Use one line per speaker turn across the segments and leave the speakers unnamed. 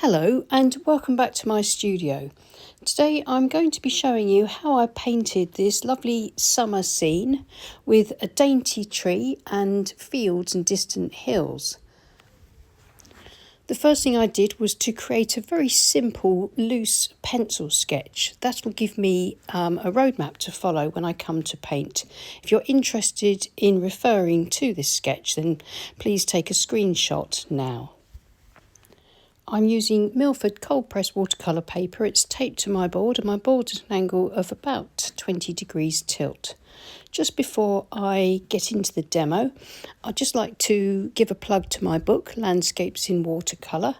Hello and welcome back to my studio. Today I'm going to be showing you how I painted this lovely summer scene with a dainty tree and fields and distant hills. The first thing I did was to create a very simple loose pencil sketch. That will give me a roadmap to follow when I come to paint. If you're interested in referring to this sketch, then please take a screenshot now. I'm using Milford cold press watercolour paper. It's taped to my board and my board at an angle of about 20 degrees tilt. Just before I get into the demo, I'd just like to give a plug to my book, Landscapes in Watercolour.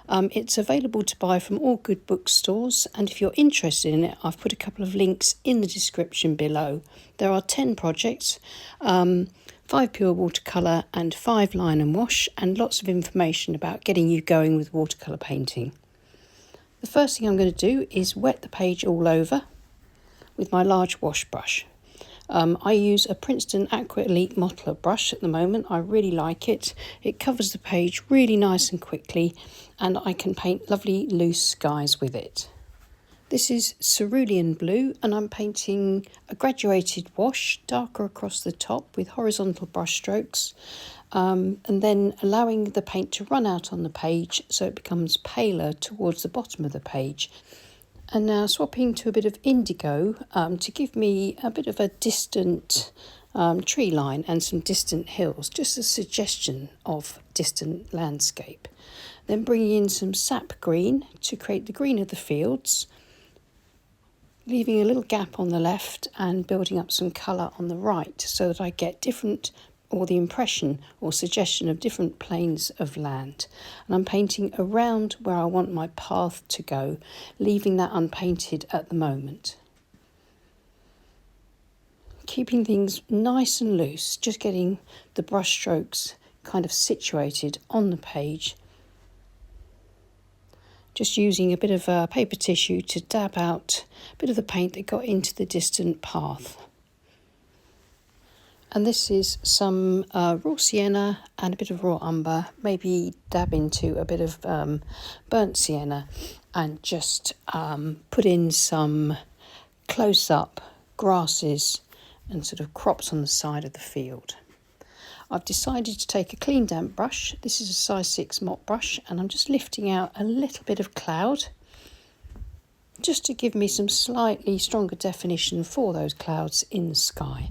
It's available to buy from all good bookstores, and if you're interested in it, I've put a couple of links in the description below. There are 10 projects, 5 pure watercolour and 5 line and wash, and lots of information about getting you going with watercolour painting. The first thing I'm going to do is wet the page all over with my large wash brush. I use a Princeton Aqua Elite Mottler brush at the moment. I really like it. It covers the page really nice and quickly, and I can paint lovely loose skies with it. This is cerulean blue, and I'm painting a graduated wash, darker across the top with horizontal brush strokes, and then allowing the paint to run out on the page so it becomes paler towards the bottom of the page. And now swapping to a bit of indigo to give me a bit of a distant tree line and some distant hills, just a suggestion of distant landscape. Then bringing in some sap green to create the green of the fields, leaving a little gap on the left and building up some colour on the right so that I get different, or the impression or suggestion of different planes of land. And I'm painting around where I want my path to go, leaving that unpainted at the moment. Keeping things nice and loose, just getting the brush strokes kind of situated on the page. Just using a bit of paper tissue to dab out a bit of the paint that got into the distant path. And this is some raw sienna and a bit of raw umber, maybe dab into a bit of burnt sienna and just put in some close-up grasses and sort of crops on the side of the field. I've decided to take a clean damp brush. This is a size 6 mop brush, and I'm just lifting out a little bit of cloud just to give me some slightly stronger definition for those clouds in the sky.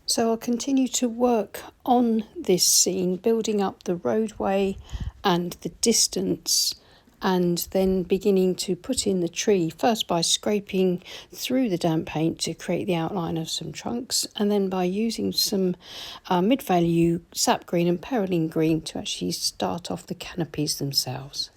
So I'll continue to work on this scene, building up the roadway and the distance, and then beginning to put in the tree, first by scraping through the damp paint to create the outline of some trunks, and then by using some mid-value sap green and perylene green to actually start off the canopies themselves.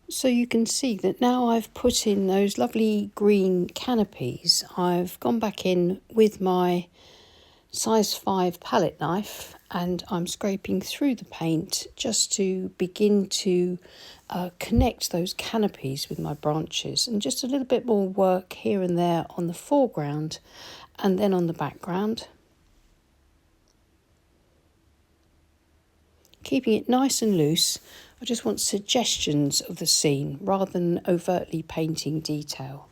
So you can see that now I've put in those lovely green canopies. I've gone back in with my size 5 palette knife and I'm scraping through the paint just to begin to connect those canopies with my branches, and just a little bit more work here and there on the foreground and then on the background. Keeping it nice and loose, I just want suggestions of the scene rather than overtly painting detail.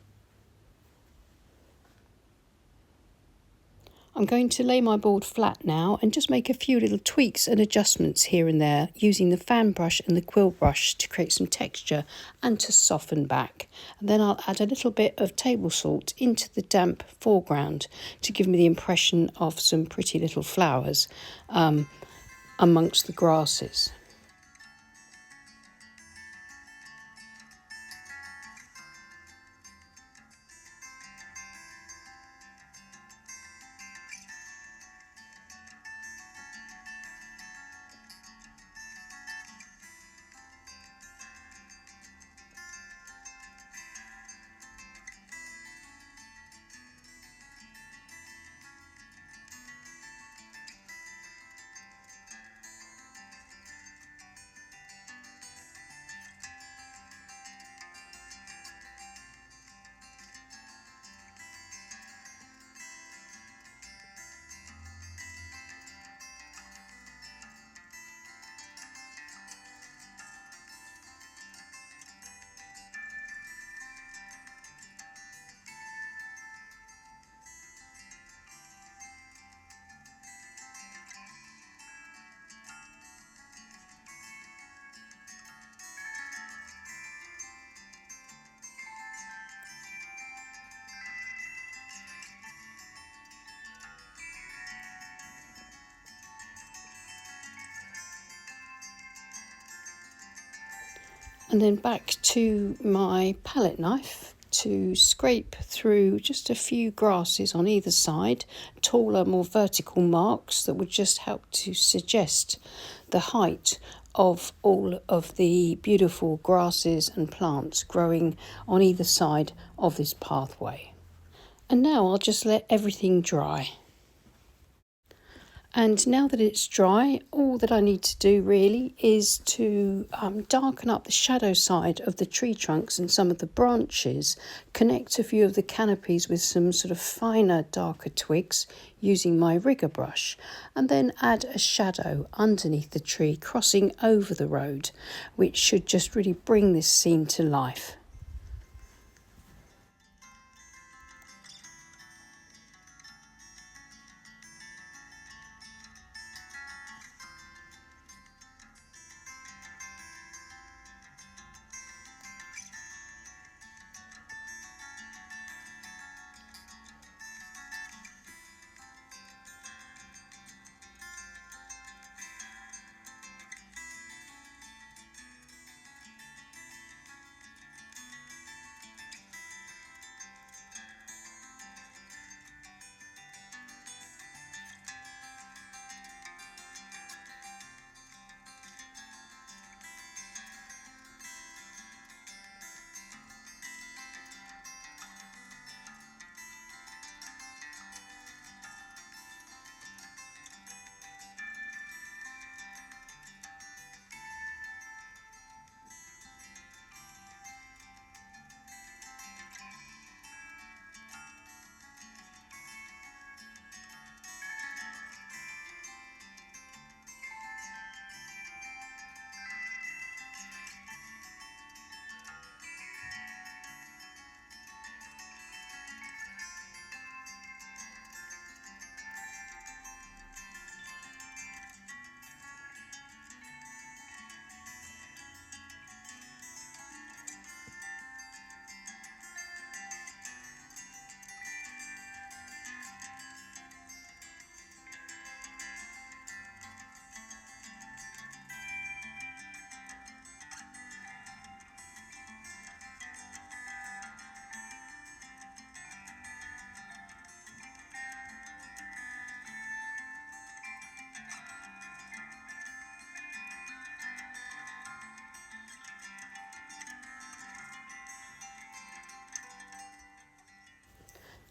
I'm going to lay my board flat now and just make a few little tweaks and adjustments here and there using the fan brush and the quill brush to create some texture and to soften back. And then I'll add a little bit of table salt into the damp foreground to give me the impression of some pretty little flowers amongst the grasses. And then back to my palette knife to scrape through just a few grasses on either side, taller, more vertical marks that would just help to suggest the height of all of the beautiful grasses and plants growing on either side of this pathway. And now I'll just let everything dry. And now that it's dry, all that I need to do really is to darken up the shadow side of the tree trunks and some of the branches, connect a few of the canopies with some sort of finer, darker twigs using my rigger brush, and then add a shadow underneath the tree crossing over the road, which should just really bring this scene to life.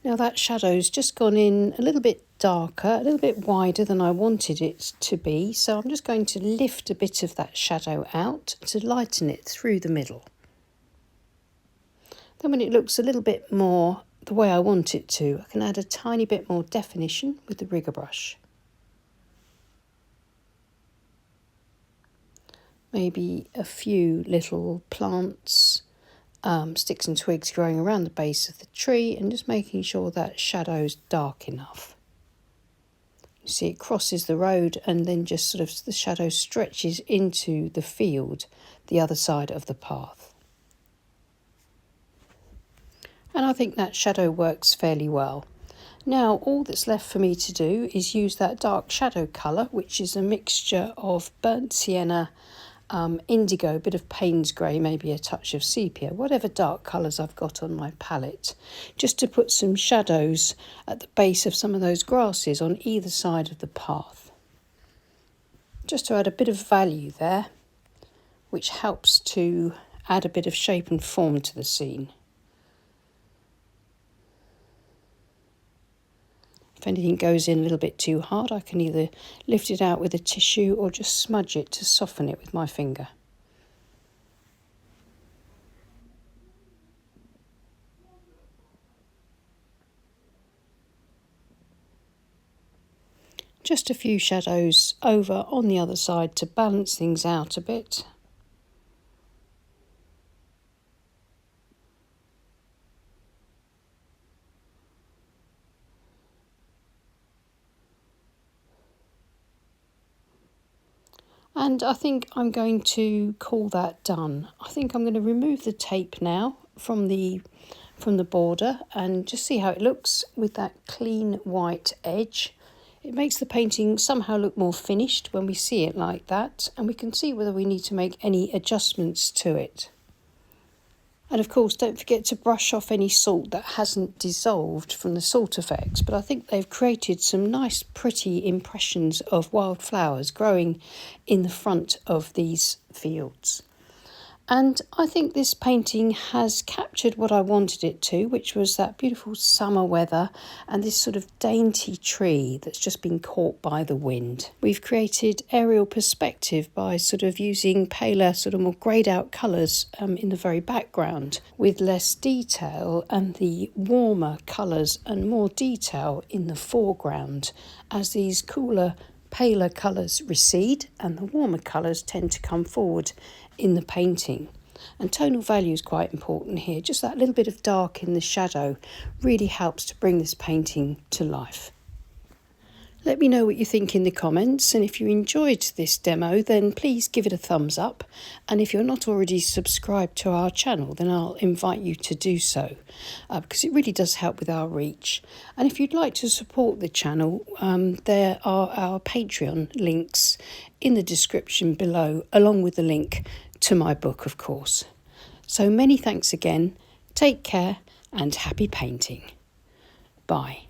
Now that shadow's just gone in a little bit darker, a little bit wider than I wanted it to be, so I'm just going to lift a bit of that shadow out to lighten it through the middle. Then when it looks a little bit more the way I want it to, I can add a tiny bit more definition with the rigger brush. Maybe a few little plants, sticks and twigs growing around the base of the tree, and just making sure that shadow's dark enough. You see it crosses the road and then just sort of the shadow stretches into the field, the other side of the path. And I think that shadow works fairly well. Now all that's left for me to do is use that dark shadow colour, which is a mixture of burnt sienna, indigo, a bit of Payne's grey, maybe a touch of sepia, whatever dark colours I've got on my palette, just to put some shadows at the base of some of those grasses on either side of the path. Just to add a bit of value there, which helps to add a bit of shape and form to the scene. If anything goes in a little bit too hard, I can either lift it out with a tissue or just smudge it to soften it with my finger. Just a few shadows over on the other side to balance things out a bit. And I think I'm going to call that done. I think I'm going to remove the tape now from the border and just see how it looks with that clean white edge. It makes the painting somehow look more finished when we see it like that, and we can see whether we need to make any adjustments to it. And of course, don't forget to brush off any salt that hasn't dissolved from the salt effects. But I think they've created some nice, pretty impressions of wildflowers growing in the front of these fields. And I think this painting has captured what I wanted it to, which was that beautiful summer weather and this sort of dainty tree that's just been caught by the wind. We've created aerial perspective by sort of using paler, sort of more greyed out colours in the very background, with less detail, and the warmer colours and more detail in the foreground as these cooler, paler colours recede and the warmer colours tend to come forward in the painting. And tonal value is quite important here. Just that little bit of dark in the shadow really helps to bring this painting to life. Let me know what you think in the comments, and if you enjoyed this demo then please give it a thumbs up, and if you're not already subscribed to our channel then I'll invite you to do so, because it really does help with our reach. And if you'd like to support the channel, there are our Patreon links in the description below, along with the link to my book, of course. So many thanks again, take care and happy painting. Bye.